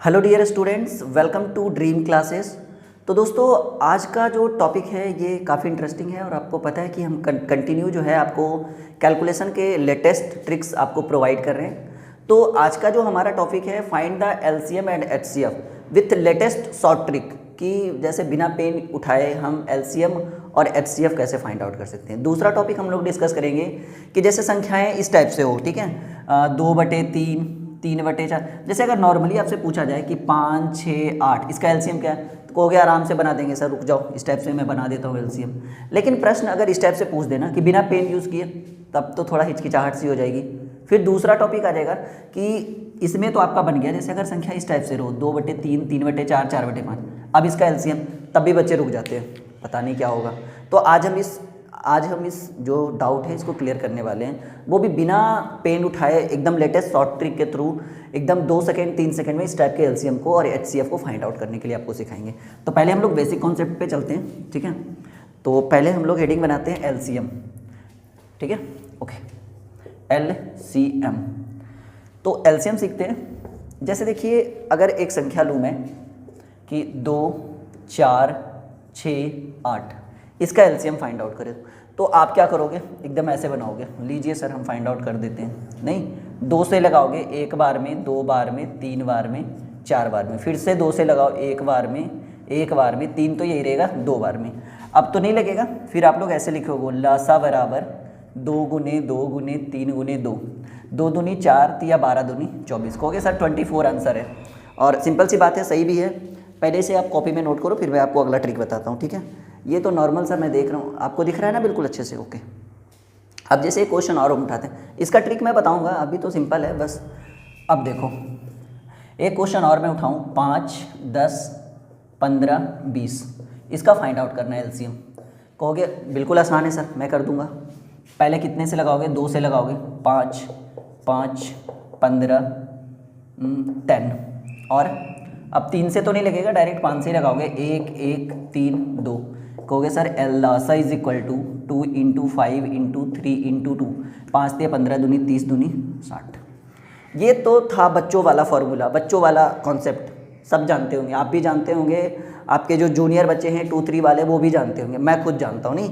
Hello dear students, welcome to dream classes. तो दोस्तों, आज का जो टॉपिक है ये काफ़ी इंटरेस्टिंग है और आपको पता है कि हम कंटिन्यू जो है आपको कैलकुलेशन के लेटेस्ट ट्रिक्स आपको प्रोवाइड कर रहे हैं। तो आज का जो हमारा टॉपिक है, find the LCM and HCF with latest short trick, कि जैसे बिना पेन उठाए हम एलसीएम और एचसीएफ कैसे फाइंड आउट कर सकते हैं। दूसरा टॉपिक हम लोग डिस्कस करेंगे कि जैसे संख्याएँ इस टाइप से हो, ठीक है, 2/3, 3/4। जैसे अगर नॉर्मली आपसे पूछा जाए कि 5, 6, 8 इसका एलसीएम क्या है, तो कहोगे आराम से बना देंगे सर, रुक जाओ इस टाइप से मैं बना देता हूँ एलसीएम। लेकिन प्रश्न अगर इस टाइप से पूछ देना कि बिना पेन यूज़ किए, तब तो थोड़ा हिचकिचाहट सी हो जाएगी। फिर दूसरा टॉपिक आ जाएगा कि इसमें तो आपका बन गया, जैसे अगर संख्या इस टाइप से रहो 2/3, 3/4, 4/5, अब इसका एलसीएम, तब भी बच्चे रुक जाते हैं, पता नहीं क्या होगा। तो आज हम इस जो डाउट है इसको क्लियर करने वाले हैं, वो भी बिना पेन उठाए, एकदम लेटेस्ट शॉर्ट ट्रिक के थ्रू, एकदम 2 सेकेंड 3 सेकेंड में इस टाइप के एलसीएम को और एचसीएफ को फाइंड आउट करने के लिए आपको सिखाएंगे। तो पहले हम लोग बेसिक कॉन्सेप्ट पे चलते हैं, ठीक है। तो पहले हम लोग हेडिंग बनाते हैं एलसीएम, ठीक है, ओके, एलसीएम। तो एलसीएम सीखते हैं। जैसे देखिए, अगर एक संख्या लूँ मैं कि 2, 4, 6, 8, इसका एलसीएम फाइंड आउट करें, तो आप क्या करोगे, एकदम ऐसे बनाओगे, लीजिए सर हम फाइंड आउट कर देते हैं। नहीं, 2 से लगाओगे, 1 बार में, 2 बार में, 3 बार में, 4 बार में, फिर से 2 से लगाओ, 1 बार में, 1 बार में, 3 तो यही रहेगा, 2 बार में। अब तो नहीं लगेगा, फिर आप लोग ऐसे लिखोगे, लासा बराबर 2 गुने 2 गुने 3 गुने 2, 2 दूनी 4, या 12 दूनी 24। कहोगे सर 24 आंसर है। और सिंपल सी बात है, सही भी है। पहले से आप कॉपी में नोट करो, फिर मैं आपको अगला ट्रिक बताता हूँ, ठीक है। ये तो नॉर्मल सा मैं देख रहा हूँ, आपको दिख रहा है ना बिल्कुल अच्छे से, ओके। अब जैसे एक क्वेश्चन और हम उठाते हैं, इसका ट्रिक मैं बताऊँगा, अभी तो सिंपल है बस। अब देखो, एक क्वेश्चन और मैं उठाऊँ, 5, 10, 15, 20, इसका फाइंड आउट करना है एलसीएम। कहोगे बिल्कुल आसान है सर, मैं कर दूँगा। पहले कितने से लगाओगे, 2 से लगाओगे, 5, 5, 15, 10, और अब 3 से तो नहीं लगेगा, डायरेक्ट 5 से ही लगाओगे, 1, 1, 3, 2। कहोगे सर लासा इज इक्वल टू 2 × 5 × 3 × 2, 5 × 15 दूनी 30 दूनी 60। ये तो था बच्चों वाला फॉर्मूला, बच्चों वाला कॉन्सेप्ट, सब जानते होंगे, आप भी जानते होंगे, आपके जो जूनियर बच्चे हैं 2, 3 वाले, वो भी जानते होंगे, मैं खुद जानता हूँ। नहीं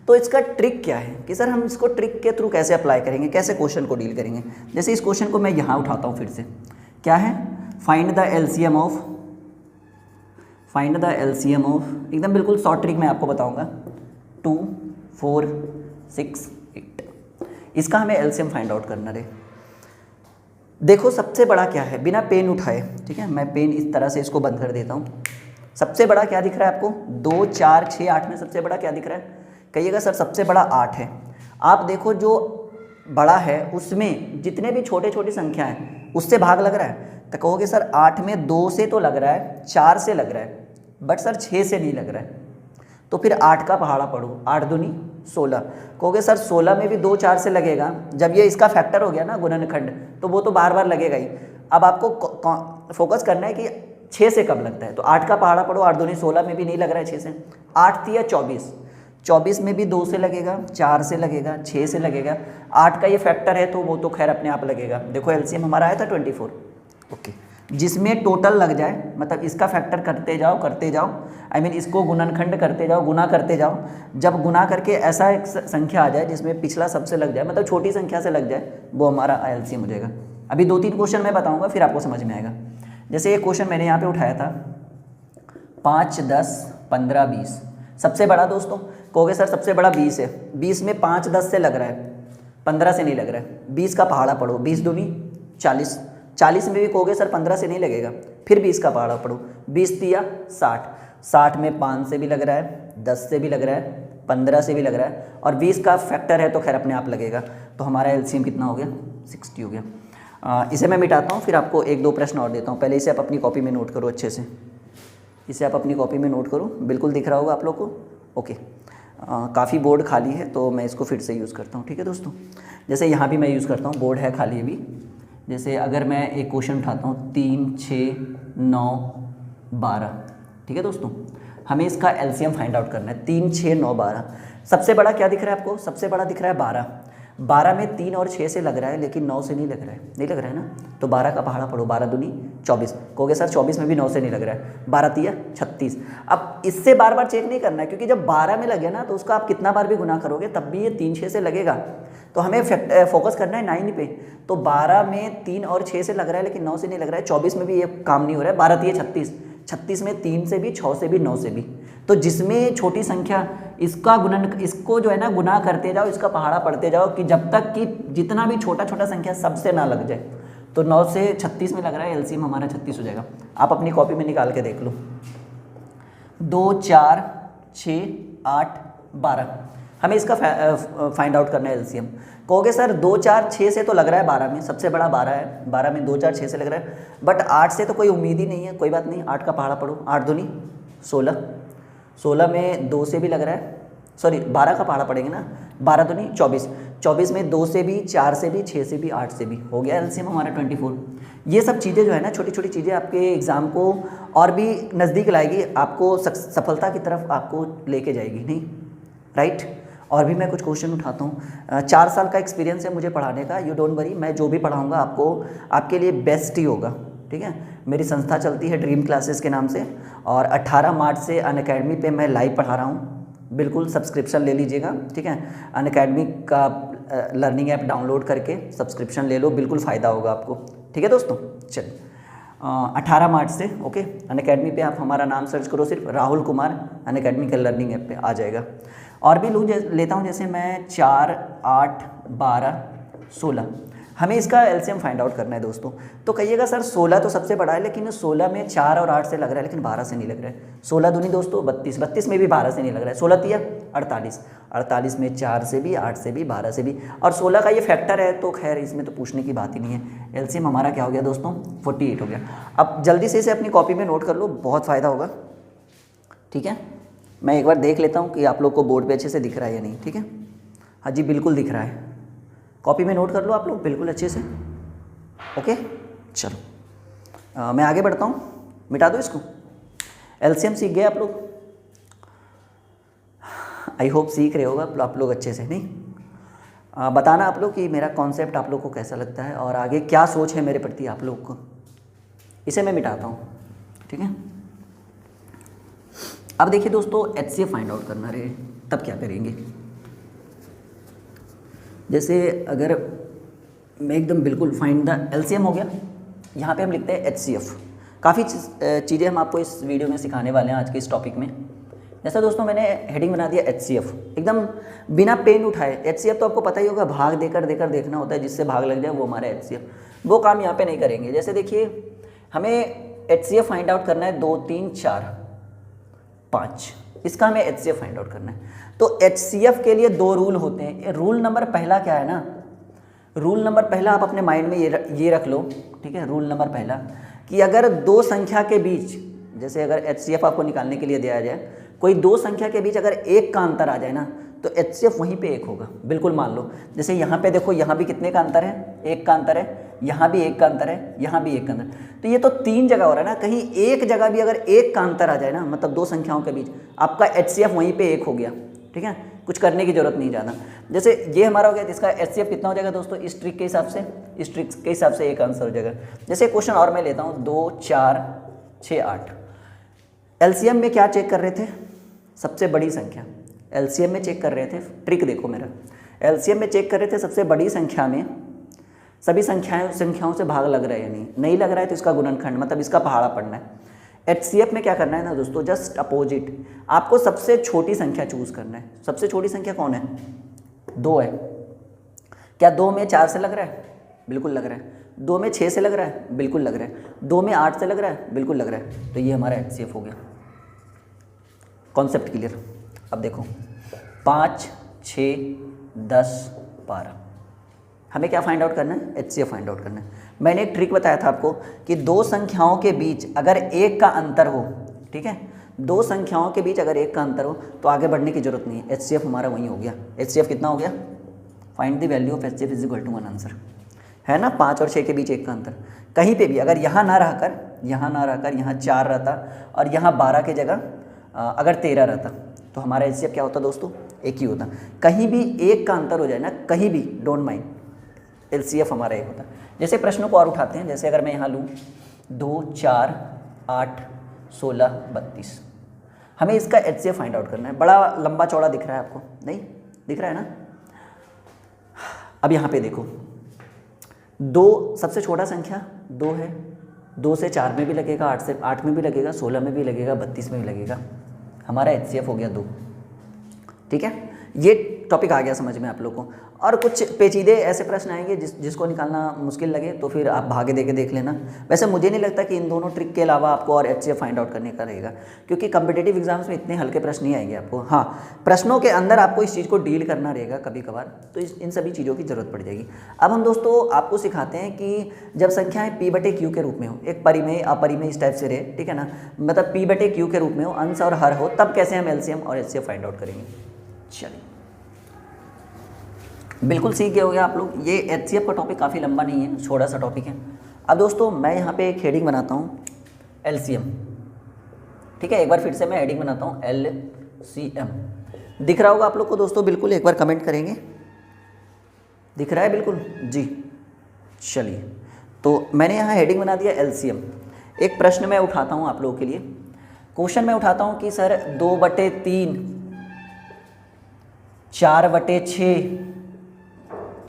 तो इसका ट्रिक क्या है कि सर हम इसको ट्रिक के थ्रू कैसे अप्लाई करेंगे, कैसे क्वेश्चन को डील करेंगे। जैसे इस क्वेश्चन को मैं यहाँ उठाता हूँ, फिर से क्या है, फाइंड द एलसीएम ऑफ, एकदम बिल्कुल शॉर्ट ट्रिक मैं आपको बताऊंगा, 2, 4, 6, 8, इसका हमें एलसीएम फाइंड आउट करना है। देखो सबसे बड़ा क्या है, बिना पेन उठाए, ठीक है, मैं पेन इस तरह से इसको बंद कर देता हूँ। सबसे बड़ा क्या दिख रहा है आपको, 2, 4, 6, 8 में सबसे बड़ा क्या दिख रहा है, कहिएगा सर सबसे बड़ा 8 है। आप देखो जो बड़ा है उसमें जितने भी छोटे छोटी संख्या हैं उससे भाग लग रहा है, तो कहोगे सर 8 में 2 से तो लग रहा है, 4 से लग रहा है, बट सर 6 से नहीं लग रहा है। तो फिर 8 का पहाड़ा पढ़ो, 8 दूनी 16। कहोगे सर 16 में भी 2, 4 से लगेगा, जब ये इसका फैक्टर हो गया ना गुणनखंड, तो वो तो बार बार लगेगा ही। अब आपको फोकस करना है कि 6 से कब लगता है, तो 8 का पहाड़ा पढ़ो, 8 दूनी 16 में भी नहीं लग रहा है 6 से, 8 तिया 24, 24 में भी 2 से लगेगा, 4 से लगेगा, 6 से लगेगा, 8 का ये फैक्टर है तो वो तो खैर अपने आप लगेगा। देखो एलसीएम हमारा आया था 24, ओके, जिसमें टोटल लग जाए, मतलब इसका फैक्टर करते जाओ, आई मीन इसको गुणनखंड करते जाओ, गुना करते जाओ, जब गुना करके ऐसा एक संख्या आ जाए जिसमें पिछला सबसे लग जाए, मतलब छोटी संख्या से लग जाए, वो हमारा एलसीएम हो जाएगा। अभी 2-3 क्वेश्चन मैं बताऊंगा, फिर आपको समझ में आएगा। जैसे एक क्वेश्चन मैंने यहाँ पे उठाया था, 5, 10, 15, 20, सबसे बड़ा दोस्तों, कहोगे सर सबसे बड़ा 20 है, 20 में 5, 10 से लग रहा है, 15 से नहीं लग रहा है, 20 का पहाड़ा पढ़ो, 20 दूनी 40, 40 में भी कहोगे सर 15 से नहीं लगेगा, फिर 20 का पहाड़ा पढ़ो, 20 तिया 60, 60 में 5 से भी लग रहा है, 10 से भी लग रहा है, 15 से भी लग रहा है, और 20 का फैक्टर है तो खैर अपने आप लगेगा। तो हमारा एलसीएम कितना हो गया, 60 हो गया। इसे मैं मिटाता हूँ, फिर आपको 1-2 प्रश्न और देता हूँ। पहले इसे आप अपनी कॉपी में नोट करो अच्छे से, इसे आप अपनी कॉपी में नोट करो, बिल्कुल दिख रहा होगा आप लोग को, ओके। काफ़ी बोर्ड खाली है तो मैं इसको फिर से यूज़ करता हूँ, ठीक है दोस्तों। जैसे यहाँ भी मैं यूज़ करता हूँ, बोर्ड है खाली अभी। जैसे अगर मैं एक क्वेश्चन उठाता हूँ, 3, 6, 9, 12, ठीक है दोस्तों, हमें इसका एलसीएम फाइंड आउट करना है। 3, 6, 9, 12, सबसे बड़ा क्या दिख रहा है आपको, सबसे बड़ा दिख रहा है 12। 12 में 3 और 6 से लग रहा है लेकिन 9 से नहीं लग रहा है, नहीं लग रहा है ना। तो 12 का पहाड़ा पढ़ो, 12 दूनी 24। कहोगे सर 24 में भी 9 से नहीं लग रहा है, 12 तिया 36। अब इससे बार बार चेक नहीं करना है, क्योंकि जब 12 में लगे ना तो उसका आप कितना बार भी गुना करोगे तब भी ये 3 6 से लगेगा। तो हमें फोकस करना है 9 पे। तो 12 में 3 और 6 से लग रहा है लेकिन 9 से नहीं लग रहा है, 24 में भी ये काम नहीं हो रहा है, 12 तिया 36, 36 में 3 से भी, 6 से भी, 9 से भी। तो जिसमें छोटी संख्या इसका गुणन, इसको जो है ना गुना करते जाओ, इसका पहाड़ा पढ़ते जाओ कि जब तक कि जितना भी छोटा छोटा संख्या सबसे ना लग जाए। तो 9 से 36 में लग रहा है, एलसीएम हमारा 36 हो जाएगा। आप अपनी कॉपी में निकाल के देख लो। 2 4 6 8 12, हमें इसका फाइंड आउट करना है एलसीएम। कहोगे सर 2 4 6 से तो लग रहा है 12 में, सबसे बड़ा 12 है, 12 में 2 4 6 से लग रहा है, बट 8 से तो कोई उम्मीद ही नहीं है। कोई बात नहीं, 8 का पहाड़ा पढ़ो, 8 दूनी 16, 16 में 2 से भी लग रहा है, सॉरी 12 का पहाड़ा पड़ेंगे ना, 12 दूनी 24, 24 में 2 से भी, 4 से भी, 6 से भी, 8 से भी, हो गया एलसीएम हमारा 24। ये सब चीज़ें जो है ना, छोटी छोटी चीज़ें आपके एग्ज़ाम को और भी नज़दीक लाएगी, आपको सफलता की तरफ आपको लेके जाएगी, नहीं राइट। और भी मैं कुछ क्वेश्चन उठाता हूँ। 4 साल का एक्सपीरियंस है मुझे पढ़ाने का, यू डोंट वरी, मैं जो भी पढ़ाऊँगा आपको आपके लिए बेस्ट ही होगा, ठीक है। मेरी संस्था चलती है ड्रीम क्लासेस के नाम से, और 18 मार्च से अनअकैडमी पे मैं लाइव पढ़ा रहा हूँ। बिल्कुल सब्सक्रिप्शन ले लीजिएगा, ठीक है। अनअकैडमी का लर्निंग ऐप डाउनलोड करके सब्सक्रिप्शन ले लो, बिल्कुल फ़ायदा होगा आपको, ठीक है दोस्तों। चलिए 18 मार्च से ओके, अनअकैडमी पे आप हमारा नाम सर्च करो, सिर्फ राहुल कुमार, अनअकैडमी के लर्निंग ऐप पे आ जाएगा। और भी लेता हूँ, जैसे मैं 4 8 12 16, हमें इसका एलसीएम फाइंड आउट करना है दोस्तों। तो कहिएगा सर 16 तो सबसे बड़ा है, लेकिन 16 में 4 और 8 से लग रहा है लेकिन 12 से नहीं लग रहा है। 16 दूनी दोस्तों 32, 32 में भी 12 से नहीं लग रहा है, 16 तिया 48, 48 में 4 से भी, 8 से भी, 12 से भी, और 16 का ये फैक्टर है तो खैर इसमें तो पूछने की बात ही नहीं है। एलसीएम हमारा क्या हो गया दोस्तों, 48 हो गया। अब जल्दी से इसे अपनी कॉपी में नोट कर लो, बहुत फ़ायदा होगा, ठीक है। मैं एक बार देख लेता हूँ कि आप लोग को बोर्ड पे अच्छे से दिख रहा है या नहीं, ठीक है। हाँ जी बिल्कुल दिख रहा है, कॉपी में नोट कर लो आप लोग बिल्कुल अच्छे से, ओके। चलो मैं आगे बढ़ता हूँ, मिटा दो इसको। एलसीएम सीख गए आप लोग, आई होप सीख रहे होगा आप लोग अच्छे से, नहीं बताना आप लोग कि मेरा कॉन्सेप्ट आप लोग को कैसा लगता है और आगे क्या सोच है मेरे प्रति आप लोग को। इसे मैं मिटाता हूँ, ठीक है। अब देखिए दोस्तों, एचसीएफ फाइंड आउट करना रहे, तब क्या करेंगे। जैसे अगर मैं एकदम बिल्कुल फाइंड द एलसीएम हो गया, यहाँ पे हम लिखते हैं एचसीएफ। काफ़ी चीज़ें हम आपको इस वीडियो में सिखाने वाले हैं आज के इस टॉपिक में। जैसा दोस्तों मैंने हेडिंग बना दिया एचसीएफ, एकदम बिना पेन उठाए। एचसीएफ तो आपको पता ही होगा, भाग देकर देखना होता है, जिससे भाग लग जाए वो हमारा एचसीएफ। वो काम यहाँ पे नहीं करेंगे। जैसे देखिए हमें एचसीएफ फाइंड आउट करना है 2 3 4 5, इसका हमें एचसीएफ फाइंड आउट करना है। तो एचसीएफ के लिए 2 रूल होते हैं। रूल नंबर पहला क्या है ना, रूल नंबर पहला आप अपने माइंड में ये रख लो, ठीक है। रूल नंबर पहला कि अगर 2 संख्या के बीच, जैसे अगर एचसीएफ आपको निकालने के लिए दिया जाए, कोई 2 संख्या के बीच अगर 1 का अंतर आ जाए ना, तो एचसीएफ वहीं पे 1 होगा। बिल्कुल मान लो, जैसे यहाँ पे देखो, यहाँ भी कितने का अंतर है, 1 का अंतर है, यहाँ भी 1 का अंतर है, यहाँ भी 1 का अंतर। तो ये तो 3 जगह हो रहा है ना, कहीं एक जगह भी अगर 1 का अंतर आ जाए ना, मतलब 2 संख्याओं के बीच, आपका एचसीएफ वहीं पे 1 हो गया, ठीक है। कुछ करने की जरूरत नहीं ज़्यादा। जैसे ये हमारा हो गया, इसका एचसीएफ कितना हो जाएगा दोस्तों, इस ट्रिक के हिसाब से, इस ट्रिक के हिसाब से एक आंसर हो जाएगा। जैसे क्वेश्चन और मैं लेता हूँ, 2 4 6 8। एलसीएम में क्या चेक कर रहे थे, सबसे बड़ी संख्या। एलसीएम में चेक कर रहे थे, ट्रिक देखो मेरा, एलसीएम में चेक कर रहे थे सबसे बड़ी संख्या में सभी संख्याओं से भाग लग रहा है या नहीं लग रहा है तो इसका गुणनखंड, मतलब इसका पहाड़ा पढ़ना है। एचसीएफ में क्या करना है ना दोस्तों, जस्ट अपोजिट, आपको सबसे छोटी संख्या चूज करना है। सबसे छोटी संख्या कौन है, 2 है। क्या 2 में 4 से लग रहा है, बिल्कुल लग रहा है। 2 में 6 से लग रहा है, बिल्कुल लग रहा है। 2 में 8 से लग रहा है, बिल्कुल लग रहा है। तो ये हमारा एचसीएफ हो गया। Concept clear. अब देखो 5 6 10 12, हमें क्या फाइंड आउट करना है, एचसीएफ फाइंड आउट करना है। मैंने एक ट्रिक बताया था आपको कि 2 संख्याओं के बीच अगर 1 का अंतर हो, ठीक है, 2 संख्याओं के बीच अगर 1 का अंतर हो तो आगे बढ़ने की जरूरत नहीं है। एचसीएफ हमारा वही हो गया। एचसीएफ कितना हो गया, find the value of HCF is equal to 1 answer, है ना। 5 और 6 के बीच 1 का अंतर, कहीं पे भी अगर यहाँ ना रहकर यहाँ 4 रहता और यहाँ 12 की जगह अगर 13 रहता तो हमारा एचसीएफ क्या होता दोस्तों, एक ही होता। कहीं भी एक का अंतर हो जाए ना, कहीं भी डोंट माइंड, LCF हमारा एक होता। जैसे प्रश्नों को और उठाते हैं, जैसे अगर मैं यहाँ लूँ 2, 4, 8, 16, 32, हमें इसका HCF फाइंड आउट करना है। बड़ा लंबा चौड़ा दिख रहा है आपको, नहीं दिख रहा है ना? अब यहाँ पे देखो, 2 सबसे छोटा संख्या 2 है, 2 से 4 में भी लगेगा, 8 से 8 में भी लगेगा, 16 में भी लगेगा, 32 में भी लगेगा। हमारा HCF हो गया 2। ठीक है, ये टॉपिक आ गया समझ में आप लोग को। और कुछ पेचीदे ऐसे प्रश्न आएंगे जिसको निकालना मुश्किल लगे तो फिर आप भागे दे के देख लेना। वैसे मुझे नहीं लगता कि इन दोनों ट्रिक के अलावा आपको और HCF फाइंड आउट करने का रहेगा, क्योंकि कम्पिटेटिव एग्जाम्स में इतने हल्के प्रश्न नहीं आएंगे आपको। हाँ, प्रश्नों के अंदर आपको इस चीज़ को डील करना रहेगा कभी कभार, तो इन सभी चीज़ों की ज़रूरत पड़ जाएगी। अब हम दोस्तों आपको सिखाते हैं कि जब संख्याएँ P/Q के रूप में हो, एक परिमेय अपरिमेय इस टाइप से रहे, ठीक है ना, मतलब P/Q के रूप में हो, अंश और हर हो, तब कैसे हम LCM और HCF फाइंड आउट करेंगे। चलिए, बिल्कुल सीख गए होंगे आप लोग। ये HCF का टॉपिक काफ़ी लंबा नहीं है, छोटा सा टॉपिक है। अब दोस्तों मैं यहाँ पे एक हेडिंग बनाता हूँ LCM, ठीक है, एक बार फिर से मैं हेडिंग बनाता हूँ LCM। दिख रहा होगा आप लोग को दोस्तों, बिल्कुल एक बार कमेंट करेंगे, दिख रहा है बिल्कुल जी। चलिए, तो मैंने यहाँ हेडिंग बना दिया LCM। एक प्रश्न मैं उठाता हूँ आप लोगों के लिए, क्वेश्चन मैं उठाता हूँ कि सर 2/3, 4/6,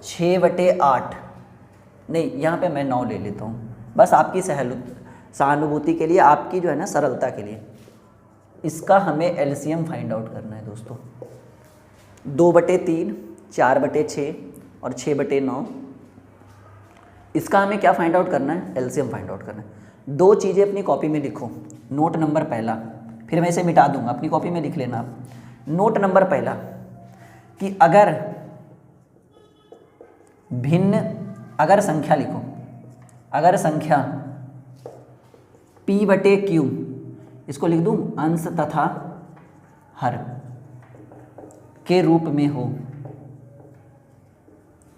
6/8, नहीं यहाँ पे मैं 9 ले लेता हूँ, बस आपकी सहानुभूति के लिए, आपकी जो है ना सरलता के लिए। इसका हमें LCM फाइंड आउट करना है दोस्तों। 2/3, 4/6 और 6/9, इसका हमें क्या फाइंड आउट करना है? LCM फाइंड आउट करना है। 2 चीज़ें अपनी कॉपी में लिखो। नोट नंबर पहला, फिर मैं इसे मिटा दूंगा, अपनी कॉपी में लिख लेना आप। नोट नंबर पहला कि अगर संख्या लिखो, अगर संख्या P/Q, इसको लिख दूं अंश तथा हर के रूप में हो,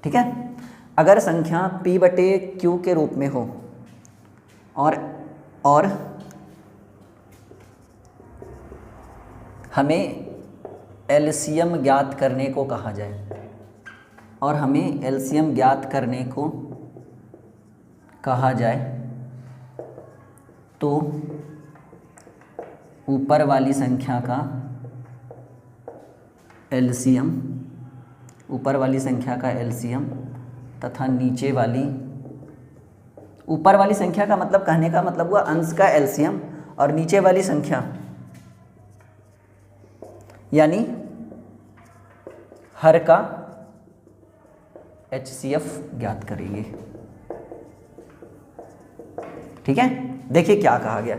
ठीक है, अगर संख्या P/Q के रूप में हो और हमें LCM ज्ञात करने को कहा जाए, और हमें LCM ज्ञात करने को कहा जाए, तो ऊपर वाली संख्या का LCM, ऊपर वाली संख्या का LCM तथा नीचे वाली, ऊपर वाली संख्या का मतलब, कहने का मतलब हुआ अंश का LCM, और नीचे वाली संख्या यानी हर का HCF ज्ञात करेंगे। ठीक है, देखिए क्या कहा गया।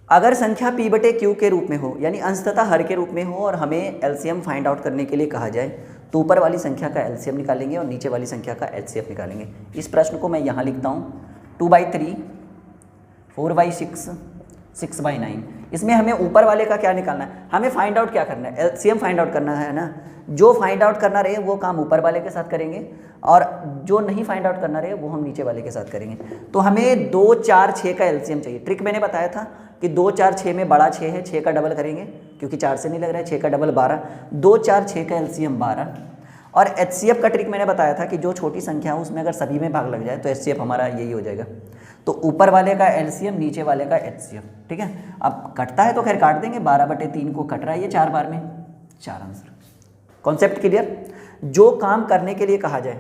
अगर संख्या P/Q के रूप में हो, यानी अंश तथा हर के रूप में हो, और हमें LCM फाइंड आउट करने के लिए कहा जाए, तो ऊपर वाली संख्या का LCM निकालेंगे और नीचे वाली संख्या का HCF निकालेंगे। इस प्रश्न को मैं यहाँ लिखता हूँ 2/3, 4/6, 6/9। इसमें हमें ऊपर वाले का क्या निकालना है? हमें फाइंड आउट क्या करना है? LCM फाइंड आउट करना है ना। जो फाइंड आउट करना रहे वो काम ऊपर वाले के साथ करेंगे, और जो नहीं फाइंड आउट करना रहे वो हम नीचे वाले के साथ करेंगे। तो हमें 2, 4, 6 का LCM चाहिए। ट्रिक मैंने बताया था कि 2, 4, 6 में बड़ा 6 है, 6 का डबल करेंगे, क्योंकि 4 से नहीं लग रहा है, 6 का डबल 12, 2, 4, 6 का LCM 12। और HCF का ट्रिक मैंने बताया था कि जो छोटी संख्या है उसमें अगर सभी में भाग लग जाए तो HCF हमारा यही हो जाएगा। तो ऊपर वाले का LCM, नीचे वाले का HCF। ठीक है, अब कटता है तो खैर काट देंगे, 12/3 को कट रहा है ये 4 बार में, 4 आंसर। Concept clear? जो काम करने के लिए कहा जाए,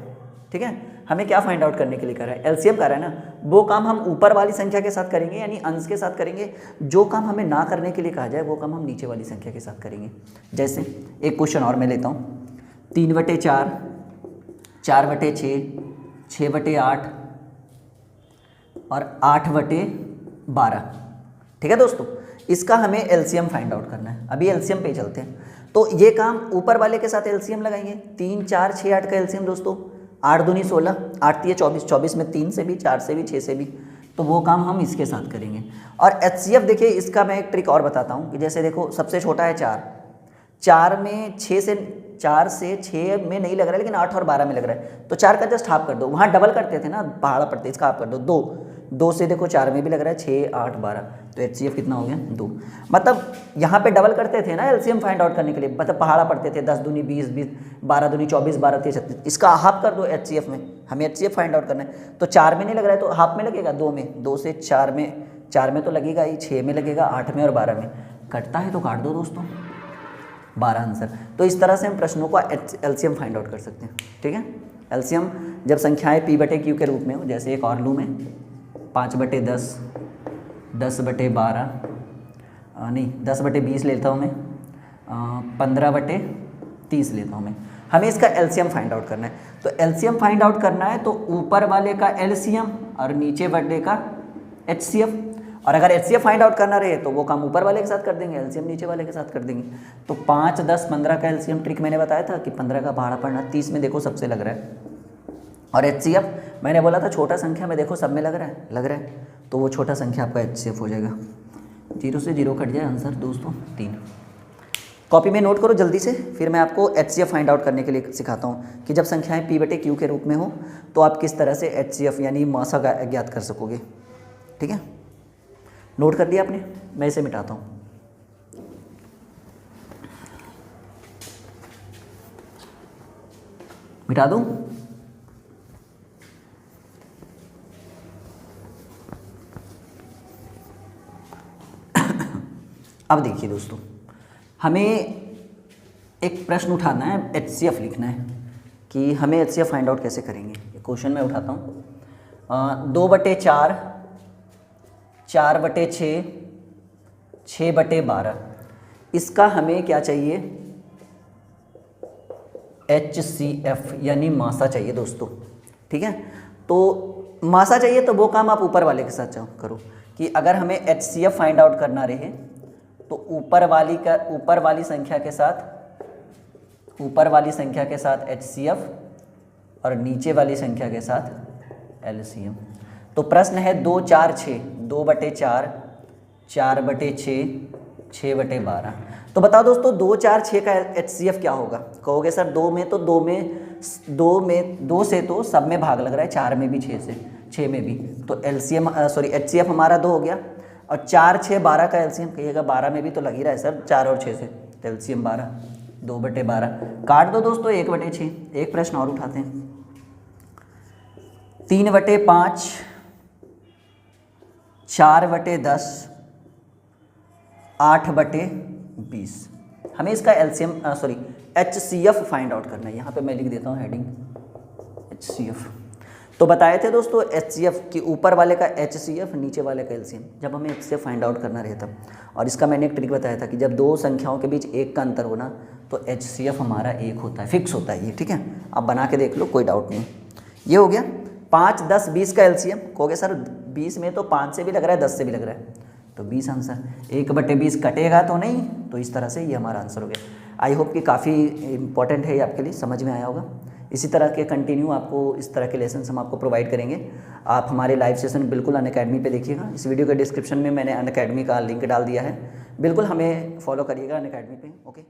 ठीक है, हमें क्या फाइंड आउट करने के लिए कर रहा है? LCM कर रहा है ना, वो काम हम ऊपर वाली संख्या के साथ करेंगे, यानी अंश के साथ करेंगे। जो काम हमें ना करने के लिए कहा जाए वो काम हम नीचे वाली संख्या के साथ करेंगे। जैसे एक क्वेश्चन और मैं लेता हूँ, 3/4, 4/6, 6/8 और 8/12। ठीक है दोस्तों, इसका हमें LCM फाइंड आउट करना है। अभी LCM पे चलते हैं। तो ये काम ऊपर वाले के साथ LCM लगाएंगे। 3, 4, 6, 8 का LCM दोस्तों, 8 दूनी 16, 8 3 24, 24 में 3 से भी, 4 से भी, 6 से भी, तो वो काम हम इसके साथ करेंगे। और HCF देखिए, इसका मैं एक ट्रिक और बताता हूँ कि जैसे देखो सबसे छोटा है 4, 4 में 4 से 6 में नहीं लग रहा है, लेकिन 8 और 12 में लग रहा है, तो 4 का जस्ट हाफ कर दो। वहाँ डबल करते थे ना, पहाड़ा पड़ते, इसका हाफ कर दो, 2, 2 से देखो 4 में भी लग रहा है, 6 8 12, तो HCF कितना हो गया 2। मतलब यहाँ पे डबल करते थे ना एलसीएम फाइंड आउट करने के लिए, मतलब पहाड़ा पढ़ते थे 10 दूनी 20, 12 दूनी 24, 12 3 36, इसका हाफ कर दो HCF में, हमें HCF फाइंड आउट करना है। तो 4 में नहीं लग रहा है तो हाफ में लगेगा, 2 में, 2 से 4 में, 4 में तो लगेगा ही, 6 में लगेगा, 8 में और 12 में। कटता है तो काट दो दोस्तों, 12 आंसर। तो इस तरह से हम प्रश्नों का एलसीएम फाइंड आउट कर सकते हैं, ठीक है। एलसीएम जब संख्याएं P/Q के रूप में हो, जैसे एक और लूँ मैं 5/10, 10/12, नहीं 10/20 लेता हूँ मैं, 15/30 लेता हूँ मैं। हमें इसका एलसीएम फाइंड आउट करना है। तो एलसीएम फाइंड आउट करना है तो ऊपर वाले का एलसीएम और नीचे वाले का HCF, और अगर HCF फाइंड आउट करना रहे तो वो काम ऊपर वाले के साथ कर देंगे, एलसीएम नीचे वाले के साथ कर देंगे। तो 5, 10, 15 का एलसीएम ट्रिक मैंने बताया था कि 15 का पहाड़ा पढ़ना, 30 में देखो सबसे लग रहा है, और HCF मैंने बोला था छोटा संख्या में देखो सब में लग रहा है, तो वो छोटा संख्या आपका HCF हो जाएगा। 0 से 0 कट जाए आंसर दोस्तों 3। कॉपी में नोट करो जल्दी से, फिर मैं आपको HCF फाइंड आउट करने के लिए सिखाता हूँ कि जब संख्याएं P/Q के रूप में हो तो आप किस तरह से HCF यानी मासा ज्ञात कर सकोगे, ठीक है। नोट कर लिया आपने, मैं इसे मिटाता हूँ। मिटा दूँ? अब देखिए दोस्तों, हमें एक प्रश्न उठाना है, HCF लिखना है कि हमें HCF फाइंड आउट कैसे करेंगे। क्वेश्चन मैं उठाता हूँ, 2/4, 4/6, 6/12, इसका हमें क्या चाहिए, HCF यानी मासा चाहिए दोस्तों, ठीक है। तो मासा चाहिए तो वो काम आप ऊपर वाले के साथ करो कि अगर हमें HCF फाइंड आउट करना रहे तो ऊपर वाली संख्या के साथ HCF और नीचे वाली संख्या के साथ LCM। तो प्रश्न है 2, 4, 6, 2/4, 4/6, 6/12। तो बताओ दोस्तों 2, 4, 6 का HCF क्या होगा। कहोगे सर 2 में तो 2 से तो सब में भाग लग रहा है, 4 में भी 6 में भी, तो HCF हमारा 2 हो गया, और 4, 6, 12 का LCM कहिएगा 12 में भी तो लग ही रहा है सर 4 और 6 से, तो LCM 12, 2/12 काट दो दोस्तों, 1/6। एक प्रश्न और उठाते हैं, 3/5, 4/10, 8/20। हमें इसका HCF फाइंड आउट करना है। यहाँ पे मैं लिख देता हूँ हेडिंग HCF। तो बताए थे दोस्तों HCF कि ऊपर वाले का HCF, नीचे वाले का LCM, जब हमें HCF फाइंड आउट करना रहे तब। और इसका मैंने एक ट्रिक बताया था कि जब 2 संख्याओं के बीच 1 का अंतर होना तो HCF हमारा 1 होता है, फिक्स होता है ये, ठीक है। आप बना के देख लो, कोई डाउट नहीं। ये हो गया 5, 10, 20 का LCM। कहोगे सर 20 में तो 5 से भी लग रहा है, 10 से भी लग रहा है, तो 20 आंसर। 1/20 कटेगा तो नहीं, तो इस तरह से ये हमारा आंसर हो गया। आई होप कि काफ़ी इंपॉर्टेंट है ये आपके लिए, समझ में आया होगा। इसी तरह के कंटिन्यू आपको इस तरह के लेसन हम आपको प्रोवाइड करेंगे। आप हमारे लाइव सेशन बिल्कुल अनअकैडमी पे देखिएगा। इस वीडियो के डिस्क्रिप्शन में मैंने अनअकैडमी का लिंक डाल दिया है, बिल्कुल हमें फॉलो करिएगा अनअकैडमी पे। ओके।